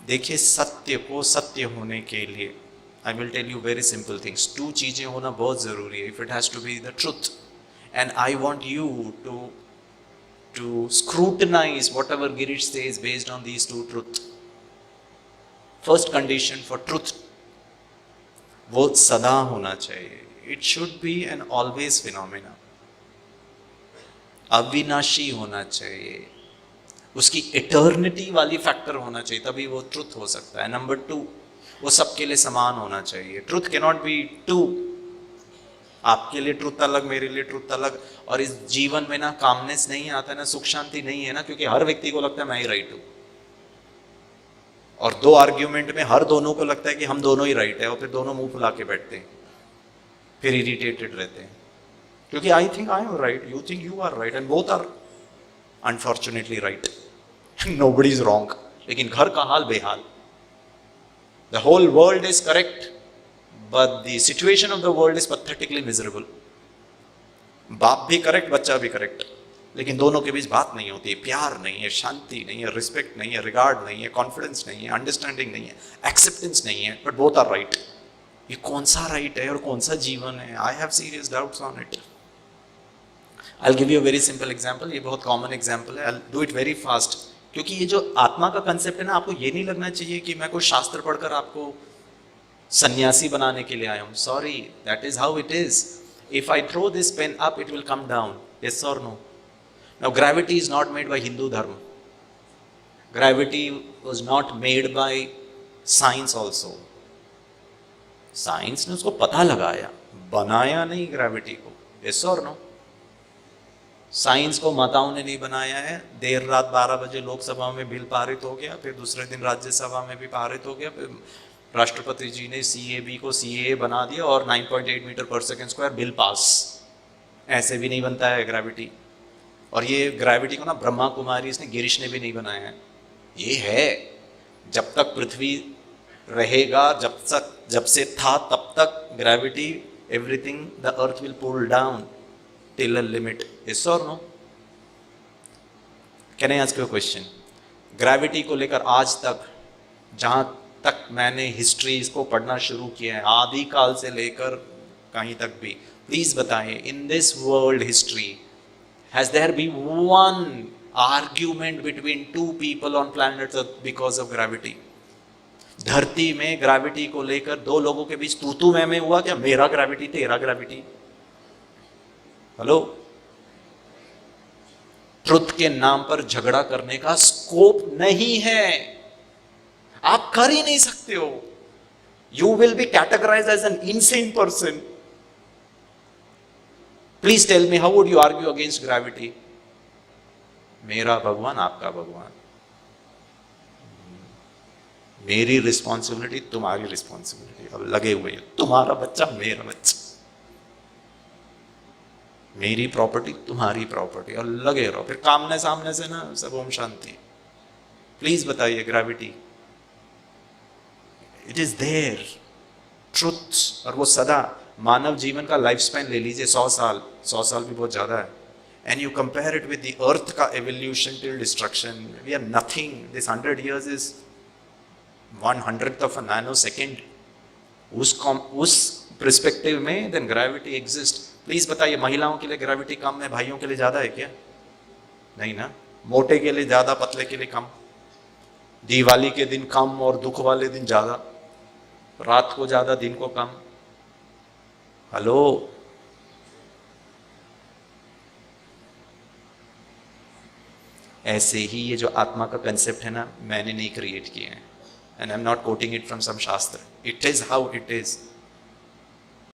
देखिए, सत्य को सत्य होने के लिए I will tell you very simple things. 2 चीजें होना बहुत जरूरी है। If it has to be the truth, and I want you to scrutinize whatever Girish says based on these 2 truths. First condition for truth, वो सदा होना चाहिए. It should be an always phenomena. अविनाशी होना चाहिए, उसकी इटर्निटी वाली factor होना चाहिए, तभी वो ट्रुथ हो सकता है. नंबर 2, वो सबके लिए समान होना चाहिए. Truth can not be 2. आपके लिए ट्रुथ अलग, मेरे लिए ट्रुथ अलग. और इस जीवन में ना कामनेस नहीं आता है, ना सुख शांति नहीं है ना, क्योंकि हर व्यक्ति को लगता है मैं ही राइट हूं. और 2 आर्ग्यूमेंट में हर दोनों को लगता है कि हम दोनों ही राइट है, और फिर दोनों मुंह फुला के बैठते हैं, फिर इरिटेटेड रहते हैं, क्योंकि I think I am right, you think you are right, and both are unfortunately right. Nobody is wrong. लेकिन घर का हाल बेहाल. The whole world is correct, but the situation of the world is pathetically miserable. बाप भी correct, बच्चा भी correct, लेकिन दोनों के बीच बात नहीं होती है, प्यार नहीं है, शांति नहीं है, रिस्पेक्ट नहीं है, रिगार्ड नहीं है, कॉन्फिडेंस नहीं है, अंडरस्टैंडिंग नहीं है, एक्सेप्टेंस नहीं है, बट बोथ आर राइट. ये कौन सा राइट है और कौन सा जीवन है? I have serious doubts on it. I will give you a very simple example. ये बहुत कॉमन एग्जांपल है. I will do it very fast, क्योंकि ये जो आत्मा का कंसेप्ट है ना, आपको ये नहीं लगना चाहिए कि मैं कोई शास्त्र पढ़कर आपको सन्यासी बनाने के लिए आया हूं. Sorry, that is how it is. If I throw this pen up, it will come down. Yes और no? Now gravity is not made by Hindu धर्म. Gravity was not made by science also. Science ने उसको पता लगाया, बनाया नहीं gravity को. Yes और नो? साइंस को माताओं ने नहीं बनाया है. देर रात 12 बजे लोकसभा में बिल पारित हो गया, फिर दूसरे दिन राज्यसभा में भी पारित हो गया, फिर राष्ट्रपति जी ने CAB को CAA बना दिया और 9.8 मीटर पर सेकेंड स्क्वायर बिल पास. ऐसे भी नहीं बनता है ग्रेविटी. और ये ग्रेविटी को ना ब्रह्मा कुमारी इसने गिरीश ने भी नहीं बनाया है. ये है, जब तक पृथ्वी रहेगा, जब से था तब तक gravity, everything, the earth will pull down till a limit. Yes और no? Can I ask you a question? Gravity को लेकर आज तक, जहां तक मैंने हिस्ट्री इसको पढ़ना शुरू किया है, आदि काल से लेकर कहीं तक भी, प्लीज बताइए, in this world history has there been one argument between 2 people on planet earth because of gravity? धरती में ग्रेविटी को लेकर 2 लोगों के बीच तू मैं हुआ क्या? मेरा ग्रेविटी, तेरा ग्रेविटी. हेलो? ट्रुथ के नाम पर झगड़ा करने का स्कोप नहीं है. आप कर ही नहीं सकते हो. You will be categorised as an insane person. Please tell me, how would you argue against gravity? मेरा भगवान, आपका भगवान. मेरी रिस्पॉन्सिबिलिटी, तुम्हारी रिस्पॉन्सिबिलिटी. अब लगे हुए हैं, तुम्हारा बच्चा, मेरा बच्चा, मेरी प्रॉपर्टी, तुम्हारी प्रॉपर्टी, और लगे रहो. फिर कामने सामने से ना सब ओम शांति. प्लीज बताइए, gravity it is there, truth. और वो सदा. मानव जीवन का लाइफ स्पैन ले लीजिए, 100 साल. 100 साल भी बहुत ज्यादा है. And you compare it with the earth का evolution till destruction, we are nothing. This 100 years is 1/100th of a nanosecond. उस पर्सपेक्टिव में देन ग्रेविटी एग्जिस्ट. प्लीज बताइए, महिलाओं के लिए ग्रेविटी कम है, भाइयों के लिए ज्यादा है क्या? नहीं ना. मोटे के लिए ज्यादा, पतले के लिए कम. दिवाली के दिन कम और दुख वाले दिन ज्यादा. रात को ज्यादा, दिन को कम. हेलो? ऐसे ही ये जो आत्मा का कंसेप्ट है ना, मैंने नहीं क्रिएट किया है. And I am not quoting it from some shastra. It is how it is.